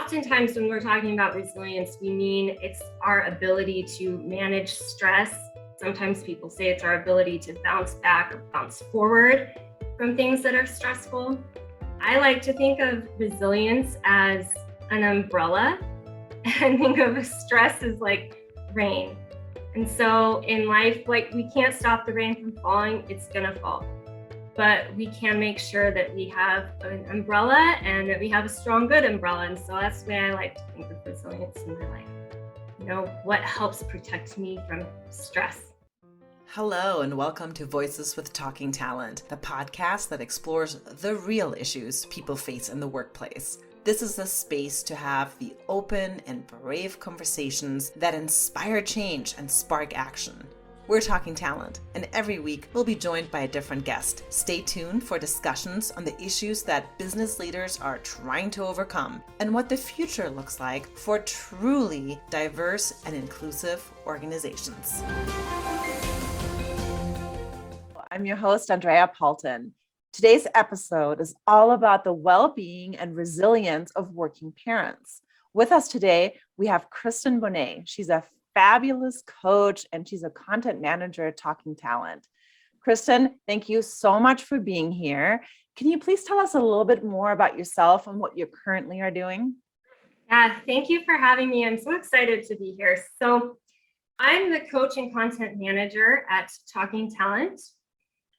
Oftentimes when we're talking about resilience, we mean it's our ability to manage stress. Sometimes people say it's our ability to bounce back or bounce forward from things that are stressful. I like to think of resilience as an umbrella and think of stress as like rain. And so in life, like we can't stop the rain from falling, it's gonna fall. But we can make sure that we have an umbrella and that we have a strong, good umbrella. And so that's the way I like to think of resilience in my life. You know, what helps protect me from stress? Hello and welcome to Voices with Talking Talent, the podcast that explores the real issues people face in the workplace. This is a space to have the open and brave conversations that inspire change and spark action. We're Talking Talent, and every week we'll be joined by a different guest. Stay tuned for discussions on the issues that business leaders are trying to overcome and what the future looks like for truly diverse and inclusive organizations. I'm your host, Andrea Paulton. Today's episode is all about the well-being and resilience of working parents. With us today, we have Kristen Bonnet. She's a fabulous coach and she's a content manager at Talking Talent. Kristen, thank you so much for being here. Can you please tell us a little bit more about yourself and what you currently are doing? Yeah, thank you for having me. I'm so excited to be here. So I'm the coach and content manager at Talking Talent.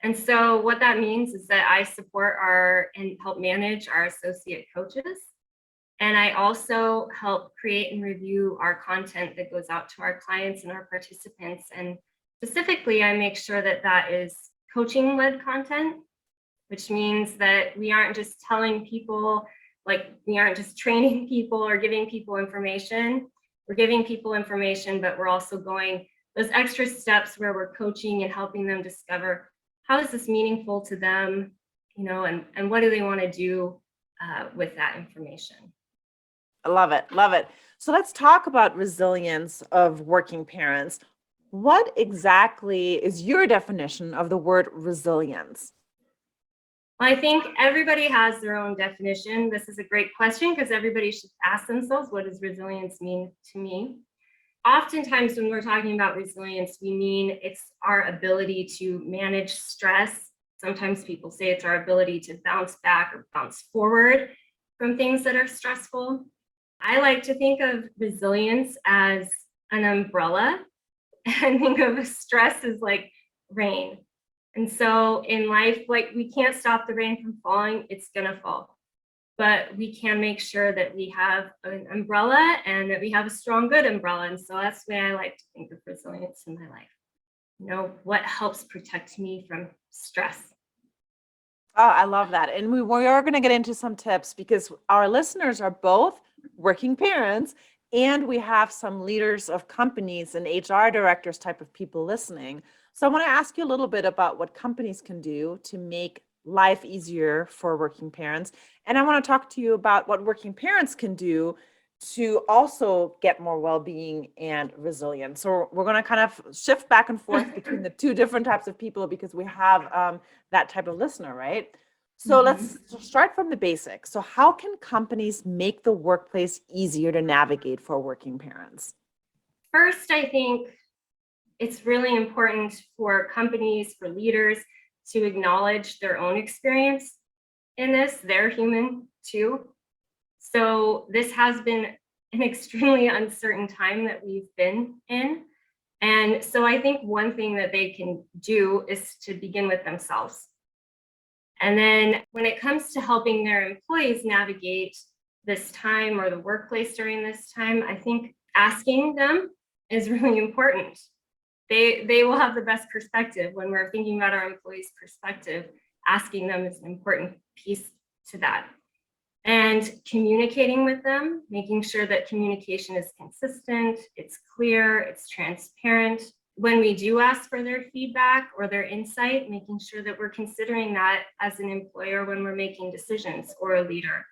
And so what that means is that I support and help manage our associate coaches. And I also help create and review our content that goes out to our clients and our participants. And specifically, I make sure that that is coaching-led content, which means that we aren't just telling people, like we aren't just training people or giving people information. We're giving people information, but we're also going those extra steps where we're coaching and helping them discover how is this meaningful to them, you know, and what do they want to do with that information. I love it. Love it. So let's talk about resilience of working parents. What exactly is your definition of the word resilience? Well, I think everybody has their own definition. This is a great question because everybody should ask themselves, what does resilience mean to me? Oftentimes when we're talking about resilience, we mean it's our ability to manage stress. Sometimes people say it's our ability to bounce back or bounce forward from things that are stressful. I like to think of resilience as an umbrella and think of stress as like rain. And so in life, like we can't stop the rain from falling, it's gonna fall. But we can make sure that we have an umbrella and that we have a strong, good umbrella. And so that's the way I like to think of resilience in my life. You know, what helps protect me from stress? Oh, I love that. And we are going to get into some tips because our listeners are both working parents and we have some leaders of companies and HR directors type of people listening. So I want to ask you a little bit about what companies can do to make life easier for working parents. And I want to talk to you about what working parents can do to also get more well-being and resilience. So we're going to kind of shift back and forth between the two different types of people because we have that type of listener, right? So let's start from the basics. So how can companies make the workplace easier to navigate for working parents? First, I think it's really important for companies, for leaders to acknowledge their own experience in this. They're human too. So this has been an extremely uncertain time that we've been in. And so I think one thing that they can do is to begin with themselves. And then when it comes to helping their employees navigate this time or the workplace during this time, I think asking them is really important. They will have the best perspective when we're thinking about our employees' perspective. Asking them is an important piece to that. And communicating with them, making sure that communication is consistent, it's clear, it's transparent. When we do ask for their feedback or their insight, making sure that we're considering that as an employer when we're making decisions or a leader.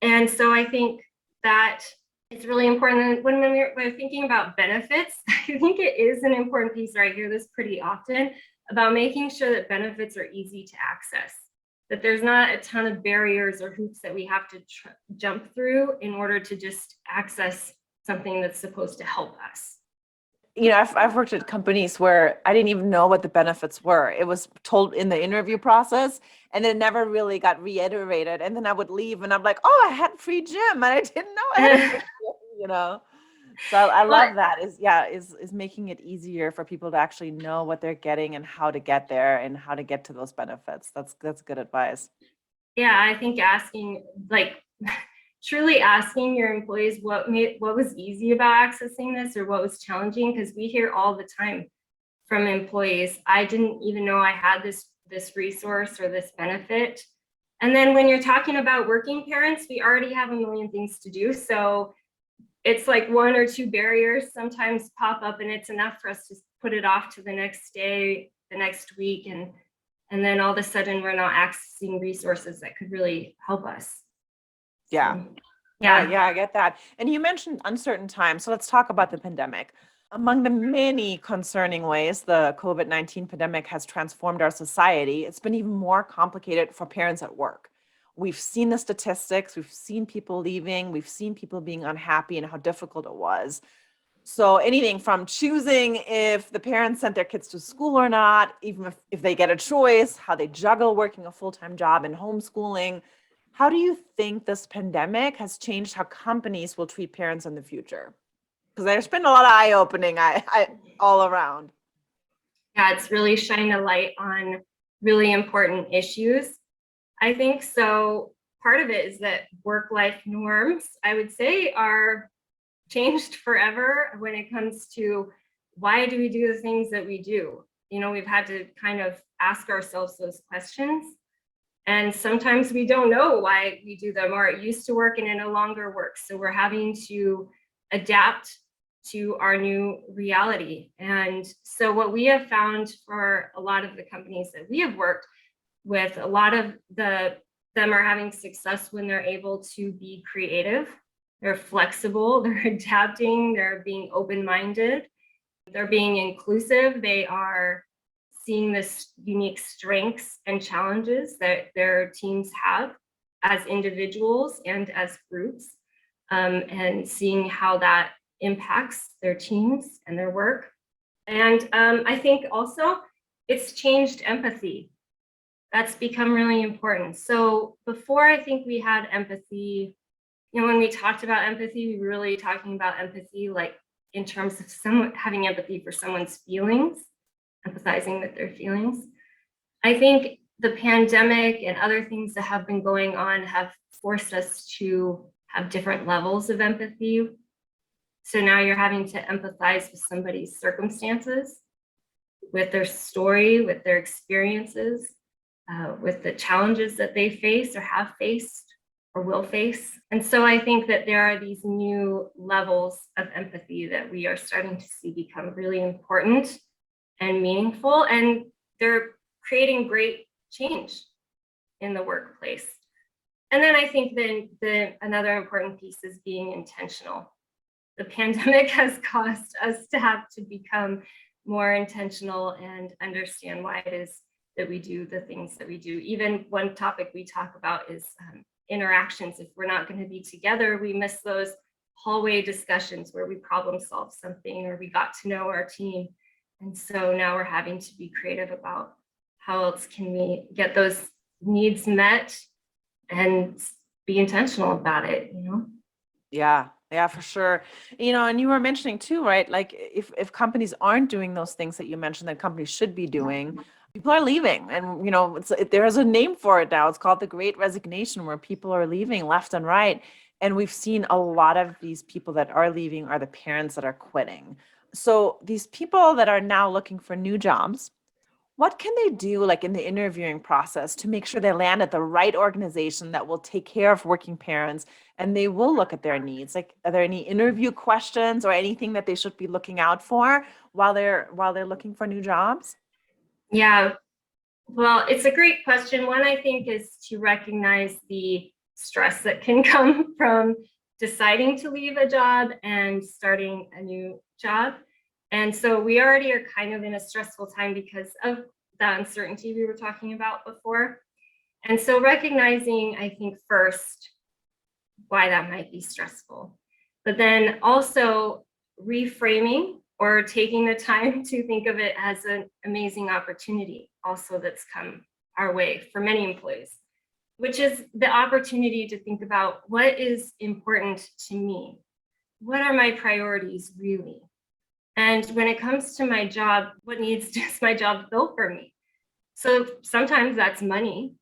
And so I think that it's really important when we're thinking about benefits. I think it is an important piece, or I hear this pretty often, about making sure that benefits are easy to access. that there's not a ton of barriers or hoops that we have to jump through in order to just access something that's supposed to help us. I've worked at companies where I didn't even know what the benefits were. It was told in the interview process, and it never really got reiterated. And then I would leave, and I'm like, "Oh, I had free gym, and I didn't know I had a free gym." So I love that. Is making it easier for people to actually know what they're getting and how to get there and how to get to those benefits. That's good advice. Yeah, I think asking, like, truly asking your employees what was easy about accessing this or what was challenging, because we hear all the time from employees, I didn't even know I had this resource or this benefit. And then when you're talking about working parents, we already have a million things to do. So it's like one or two barriers sometimes pop up, and it's enough for us to put it off to the next day, the next week, and then all of a sudden we're not accessing resources that could really help us. Yeah. So, yeah. Yeah, I get that. And you mentioned uncertain times. So let's talk about the pandemic. Among the many concerning ways the COVID-19 pandemic has transformed our society, it's been even more complicated for parents at work. We've seen the statistics, we've seen people leaving, we've seen people being unhappy and how difficult it was. So anything from choosing if the parents sent their kids to school or not, even if they get a choice, how they juggle working a full-time job and homeschooling. How do you think this pandemic has changed how companies will treat parents in the future? Because there's been a lot of eye-opening all around. Yeah, it's really shined a light on really important issues, I think. So part of it is that work-life norms, I would say, are changed forever when it comes to why do we do the things that we do? We've had to kind of ask ourselves those questions. And sometimes we don't know why we do them, or it used to work and it no longer works. So we're having to adapt to our new reality. And so what we have found for a lot of the companies that we have worked with, a lot of them are having success when they're able to be creative, they're flexible, they're adapting, they're being open-minded, they're being inclusive, they are seeing this unique strengths and challenges that their teams have as individuals and as groups, and seeing how that impacts their teams and their work. And I think also it's changed empathy. That's become really important. So before, I think we had empathy, when we talked about empathy, we were really talking about empathy like in terms of someone having empathy for someone's feelings, empathizing with their feelings. I think the pandemic and other things that have been going on have forced us to have different levels of empathy. So now you're having to empathize with somebody's circumstances, with their story, with their experiences, with the challenges that they face or have faced or will face. And so I think that there are these new levels of empathy that we are starting to see become really important and meaningful, and they're creating great change in the workplace. And then I think then another important piece is being intentional. The pandemic has caused us to have to become more intentional and understand why it is that we do the things that we do. Even one topic we talk about is interactions. If we're not going to be together, we miss those hallway discussions where we problem solve something or we got to know our team. And so now we're having to be creative about how else can we get those needs met and be intentional about it, Yeah, for sure. And you were mentioning too, right? Like if companies aren't doing those things that you mentioned that companies should be doing, people are leaving. And, there's a name for it now. It's called the Great Resignation, where people are leaving left and right. And we've seen a lot of these people that are leaving are the parents that are quitting. So these people that are now looking for new jobs, what can they do, like in the interviewing process, to make sure they land at the right organization that will take care of working parents and they will look at their needs? Like, are there any interview questions or anything that they should be looking out for while they're looking for new jobs? Yeah, well, it's a great question. One, I think, is to recognize the stress that can come from deciding to leave a job and starting a new job. And so we already are kind of in a stressful time because of the uncertainty we were talking about before. And so recognizing, I think, first, why that might be stressful, but then also reframing or taking the time to think of it as an amazing opportunity also that's come our way for many employees, which is the opportunity to think about what is important to me. What are my priorities really? And when it comes to my job, what needs does my job fill for me? So sometimes that's money.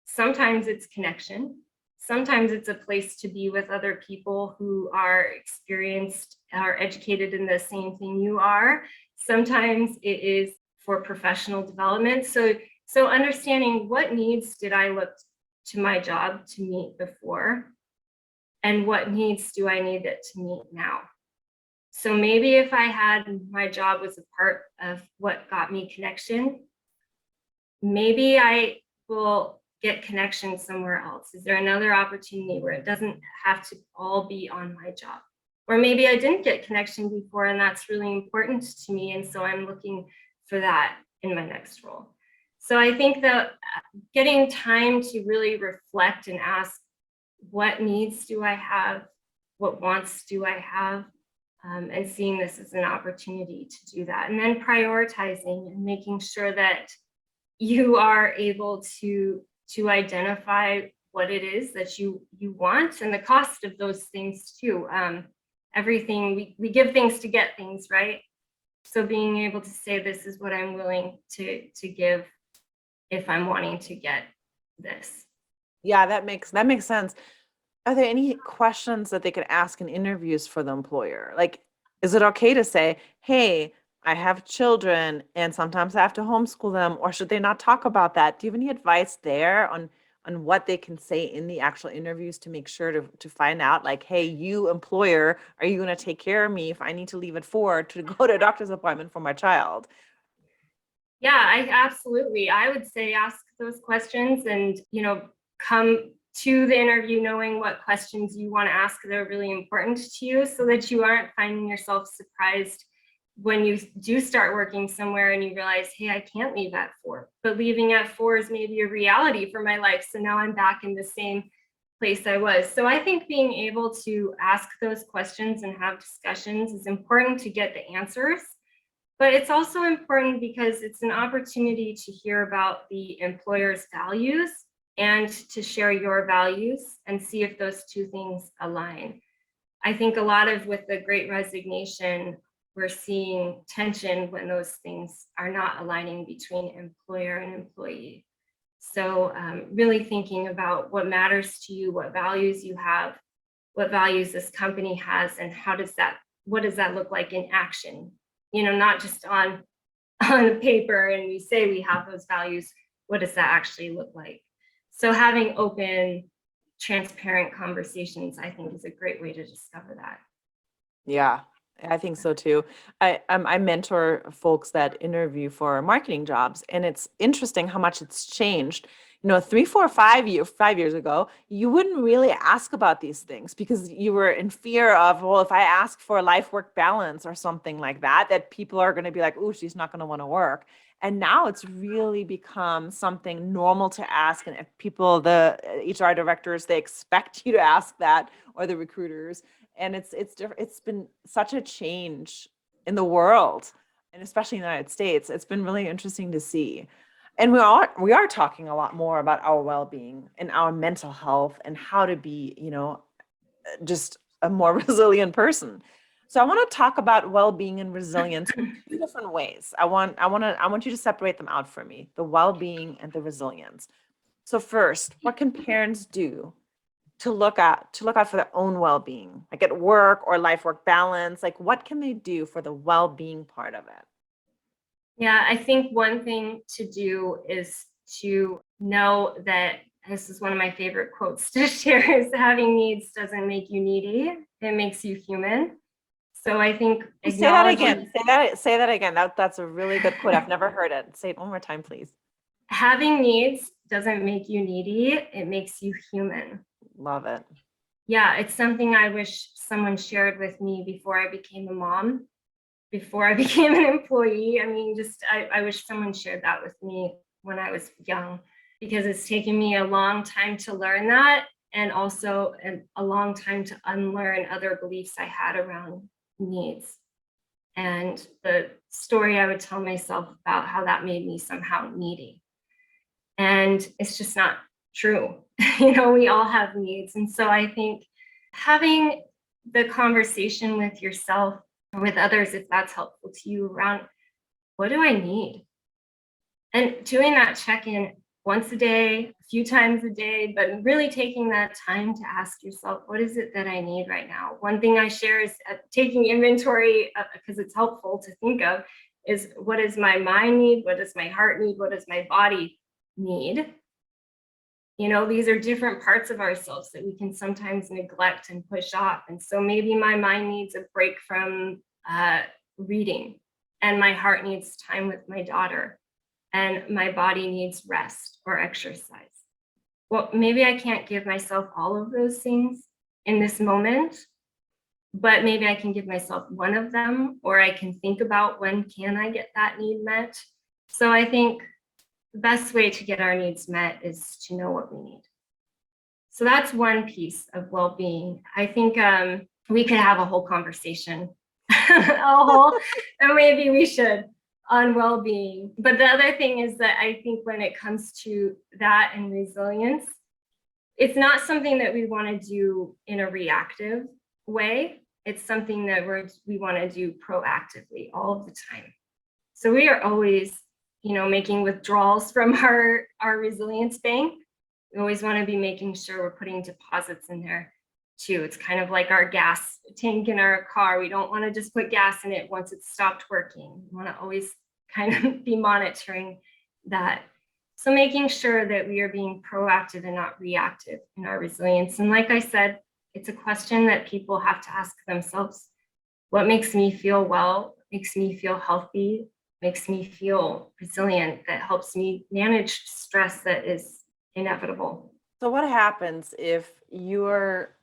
Sometimes it's connection. Sometimes it's a place to be with other people who are experienced, are educated in the same thing you are. Sometimes it is for professional development. So understanding what needs did I look to my job to meet before, and what needs do I need it to meet now? So maybe if I had my job was a part of what got me connection, maybe I will get connection somewhere else. Is there another opportunity where it doesn't have to all be on my job? Or maybe I didn't get connection before and that's really important to me. And so I'm looking for that in my next role. So I think that getting time to really reflect and ask, what needs do I have? What wants do I have? And seeing this as an opportunity to do that. And then prioritizing and making sure that you are able to identify what it is that you want and the cost of those things too. Everything, we give things to get things, right? So being able to say, this is what I'm willing to give if I'm wanting to get this. Yeah, that makes sense. Are there any questions that they could ask in interviews for the employer? Like, is it okay to say, hey, I have children and sometimes I have to homeschool them, or should they not talk about that? Do you have any advice there on what they can say in the actual interviews to make sure to find out, like, hey, you employer, are you going to take care of me if I need to leave at 4 to go to a doctor's appointment for my child? Yeah, I absolutely. I would say ask those questions and, come to the interview knowing what questions you want to ask that are really important to you so that you aren't finding yourself surprised when you do start working somewhere and you realize, hey, I can't leave at 4, but leaving at 4 is maybe a reality for my life. So now I'm back in the same place I was. So I think being able to ask those questions and have discussions is important to get the answers. But it's also important because it's an opportunity to hear about the employer's values and to share your values and see if those two things align. I think a lot of with the Great Resignation, we're seeing tension when those things are not aligning between employer and employee. So really thinking about what matters to you, what values you have, what values this company has, and what does that look like in action? Not just on paper and we say we have those values, what does that actually look like? So having open, transparent conversations, I think, is a great way to discover that. Yeah, I think so too. I mentor folks that interview for marketing jobs, and it's interesting how much it's changed. 3, 4, 5 years ago, you wouldn't really ask about these things because you were in fear of, well, if I ask for a life-work balance or something like that, that people are going to be like, oh, she's not going to want to work. And now it's really become something normal to ask. And if people, the HR directors, they expect you to ask that, or the recruiters. And it's different. It's been such a change in the world, and especially in the United States. It's been really interesting to see. And we are talking a lot more about our well-being and our mental health and how to be, just a more resilient person. So I want to talk about well-being and resilience in 2 different ways. I want you to separate them out for me, the well-being and the resilience. So first, what can parents do to look out for their own well-being, like at work or life-work balance? Like, what can they do for the well-being part of it? Yeah, I think one thing to do is to know that this is one of my favorite quotes to share is having needs doesn't make you needy, it makes you human. So I think Say that again. acknowledging Say that again. That's a really good quote. I've never heard it. Say it one more time, please. having needs doesn't make you needy, it makes you human. Love it. Yeah, it's something I wish someone shared with me before I became a mom, before I became an employee. I mean, I wish someone shared that with me when I was young. because it's taken me a long time to learn that, and also a long time to unlearn other beliefs I had around needs. And the story I would tell myself about how that made me somehow needy. And it's just not true. We all have needs. And so I think having the conversation with yourself or with others, if that's helpful to you, around what do I need? And doing that check-in once a day, a few times a day, but really taking that time to ask yourself, what is it that I need right now? One thing I share is taking inventory, because it's helpful to think of, is what does my mind need? What does my heart need? What does my body need? These are different parts of ourselves that we can sometimes neglect and push off. And so maybe my mind needs a break from reading, and my heart needs time with my daughter, and my body needs rest or exercise. Well, maybe I can't give myself all of those things in this moment, but maybe I can give myself one of them, or I can think about when can I get that need met. So I think the best way to get our needs met is to know what we need. So that's one piece of well-being. I think we could have a whole conversation, and maybe we should, on well-being. But the other thing is that I think when it comes to that and resilience, it's not something that we want to do in a reactive way. It's something that we want to do proactively all of the time. So we are always, making withdrawals from our resilience bank. We always want to be making sure we're putting deposits in there too. It's kind of like our gas tank in our car. We don't want to just put gas in it once it's stopped working. We want to always kind of be monitoring that. So making sure that we are being proactive and not reactive in our resilience. And like I said, it's a question that people have to ask themselves. What makes me feel well, makes me feel healthy, makes me feel resilient, that helps me manage stress that is inevitable. So what happens if you're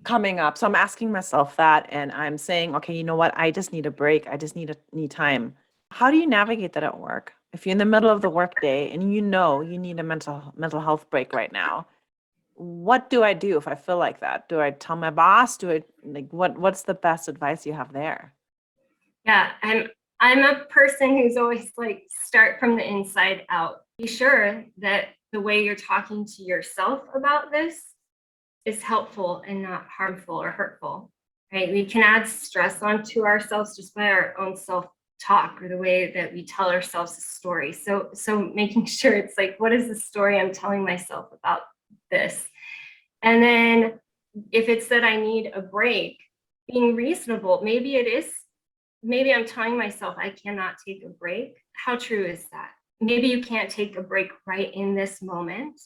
coming up? So I'm asking myself that, and I'm saying, okay, you know what? I just need a break. I just need time. How do you navigate that at work? If you're in the middle of the workday and you need a mental health break right now, what do I do if I feel like that? Do I tell my boss? What's the best advice you have there? Yeah, I'm a person who's always like, start from the inside out. Be sure that the way you're talking to yourself about this is helpful and not harmful or hurtful, right? We can add stress onto ourselves just by our own self-talk or the way that we tell ourselves a story. So making sure it's like, what is the story I'm telling myself about this? And then if it's that I need a break, being reasonable, maybe I'm telling myself I cannot take a break. How true is that? Maybe you can't take a break right in this moment,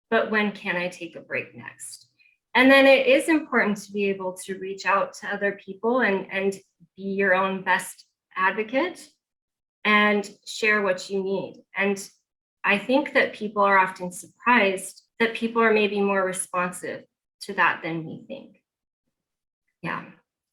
but when can I take a break next? And then it is important to be able to reach out to other people and be your own best advocate and share what you need. And I think that people are often surprised that people are maybe more responsive to that than we think. Yeah.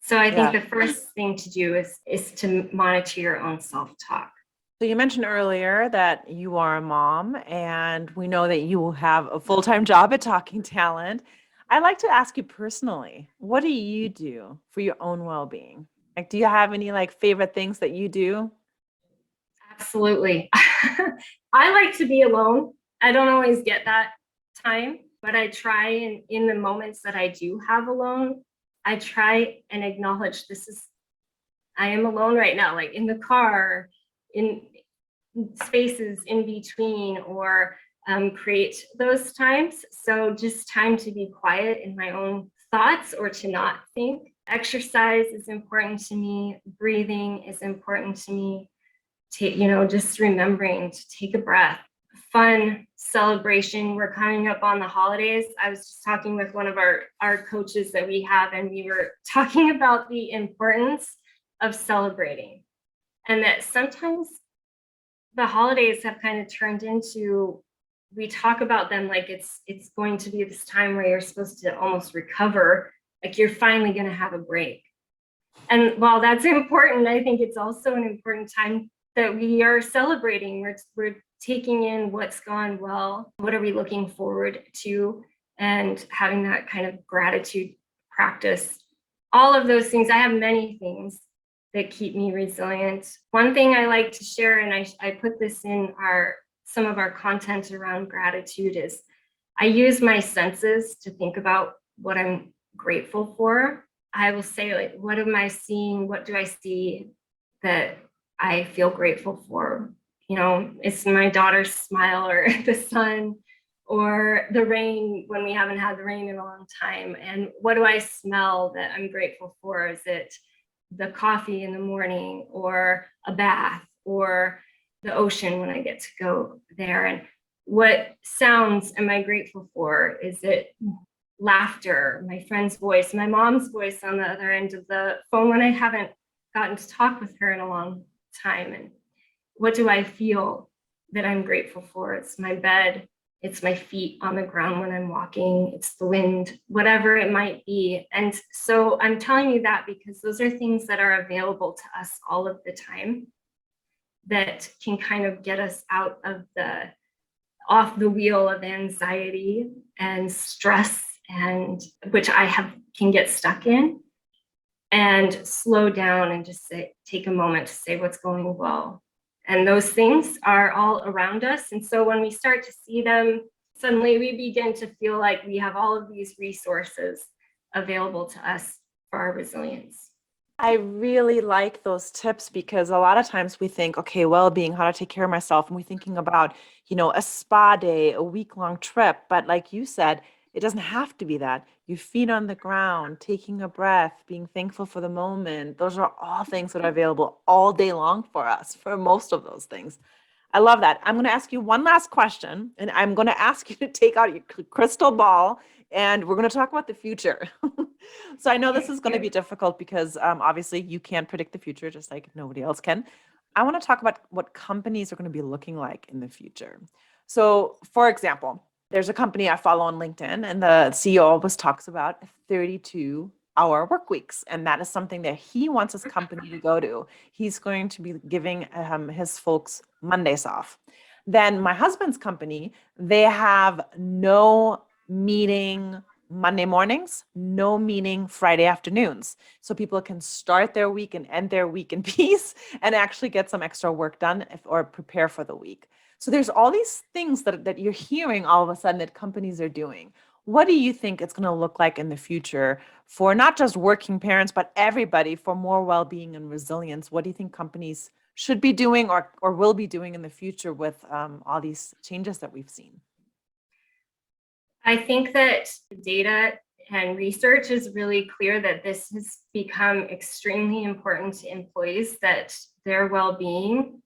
So I think the first thing to do is to monitor your own self-talk. So you mentioned earlier that you are a mom, and we know that you have a full-time job at Talking Talent. I'd like to ask you personally, what do you do for your own well-being? Like, do you have any favorite things that you do? Absolutely. I like to be alone. I don't always get that time, but I try, in the moments that I do have alone, I try and acknowledge I am alone right now, like in the car, in spaces in between, or create those times. So just time to be quiet in my own thoughts or to not think. Exercise is important to me. Breathing is important to me. Just remembering to take a breath. Fun celebration. We're coming up on the holidays. I was just talking with one of our coaches that we have, and we were talking about the importance of celebrating, and that sometimes the holidays have kind of turned into, we talk about them like it's going to be this time where you're supposed to almost recover, like you're finally going to have a break. And while that's important, I think it's also an important time that we are celebrating. We're taking in what's gone well. What are we looking forward to? And having that kind of gratitude practice. All of those things. I have many things that keep me resilient. One thing I like to share, and I put this in some of our content around gratitude, is I use my senses to think about what I'm grateful for. I will say, like, what am I seeing? What do I see that I feel grateful for? You know, it's my daughter's smile, or the sun, or the rain when we haven't had the rain in a long time. And what do I smell that I'm grateful for? Is it the coffee in the morning, or a bath, or the ocean when I get to go there? And what sounds am I grateful for? Is it laughter, my friend's voice, my mom's voice on the other end of the phone when I haven't gotten to talk with her in a long time? And what do I feel that I'm grateful for? It's my bed, it's my feet on the ground when I'm walking, it's the wind, whatever it might be. And so I'm telling you that because those are things that are available to us all of the time that can kind of get us off the wheel of anxiety and stress, and which can get stuck in, and slow down and just take a moment to say what's going well. And those things are all around us. And so when we start to see them, suddenly we begin to feel like we have all of these resources available to us for our resilience. I really like those tips because a lot of times we think, okay, well-being, how to take care of myself. And we're thinking about, a spa day, a week-long trip. But like you said, it doesn't have to be that. Your feet on the ground, taking a breath, being thankful for the moment. Those are all things that are available all day long for us, for most of those things. I love that. I'm going to ask you one last question, and I'm going to ask you to take out your crystal ball, and we're going to talk about the future. So I know this is going to be difficult because obviously you can't predict the future, just like nobody else can. I want to talk about what companies are going to be looking like in the future. So, for example, there's a company I follow on LinkedIn, and the CEO always talks about 32-hour work weeks. And that is something that he wants his company to go to. He's going to be giving his folks Mondays off. Then my husband's company, they have no meeting Monday mornings, no meeting Friday afternoons. So people can start their week and end their week in peace and actually get some extra work done or prepare for the week. So there's all these things that you're hearing all of a sudden that companies are doing. What do you think it's going to look like in the future for not just working parents, but everybody, for more well-being and resilience? What do you think companies should be doing or will be doing in the future with all these changes that we've seen? I think that data and research is really clear that this has become extremely important to employees, that their well-being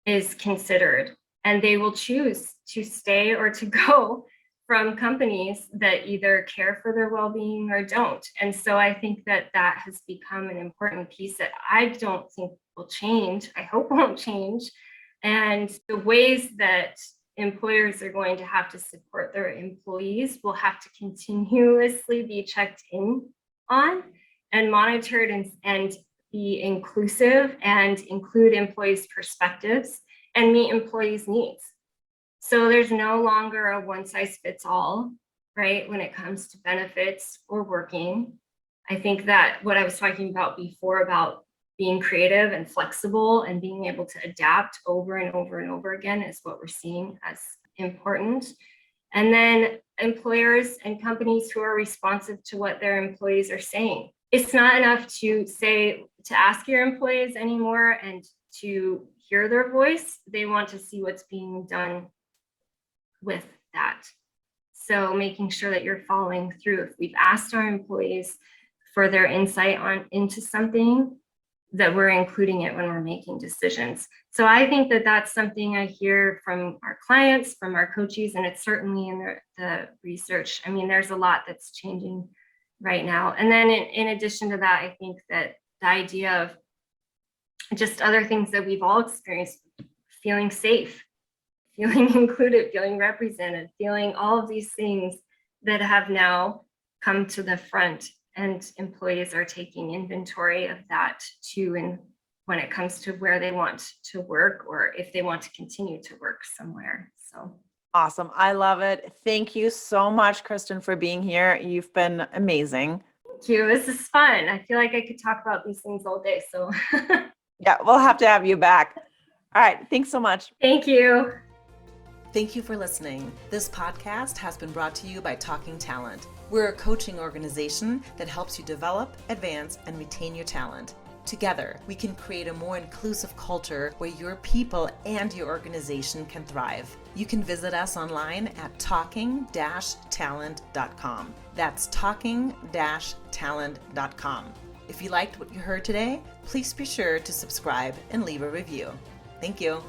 is considered, and they will choose to stay or to go from companies that either care for their well-being or don't. And so I think that has become an important piece that I don't think will change. I hope won't change. And the ways that employers are going to have to support their employees will have to continuously be checked in on and monitored, and be inclusive and include employees' perspectives and meet employees' needs. So there's no longer a one size fits all, right, when it comes to benefits or working. I think that what I was talking about before about being creative and flexible and being able to adapt over and over and over again is what we're seeing as important. And then employers and companies who are responsive to what their employees are saying. It's not enough to ask your employees anymore and to hear their voice. They want to see what's being done with that. So making sure that you're following through. If we've asked our employees for their insight into something, that we're including it when we're making decisions. So I think that that's something I hear from our clients, from our coaches, and it's certainly in the research. I mean, there's a lot that's changing right now. And then in addition to that, I think that the idea of just other things that we've all experienced, feeling safe, feeling included, feeling represented, feeling all of these things that have now come to the front, and employees are taking inventory of that too, and when it comes to where they want to work or if they want to continue to work somewhere. So Awesome. I love it. Thank you so much, Kristen, for being here. You've been amazing. thank you. This is fun. I feel like I could talk about these things all day. So Yeah, we'll have to have you back. All right. Thanks so much. thank you. Thank you for listening. This podcast has been brought to you by Talking Talent. We're a coaching organization that helps you develop, advance, and retain your talent. Together, we can create a more inclusive culture where your people and your organization can thrive. You can visit us online at talking-talent.com. That's talking-talent.com. If you liked what you heard today, please be sure to subscribe and leave a review. Thank you.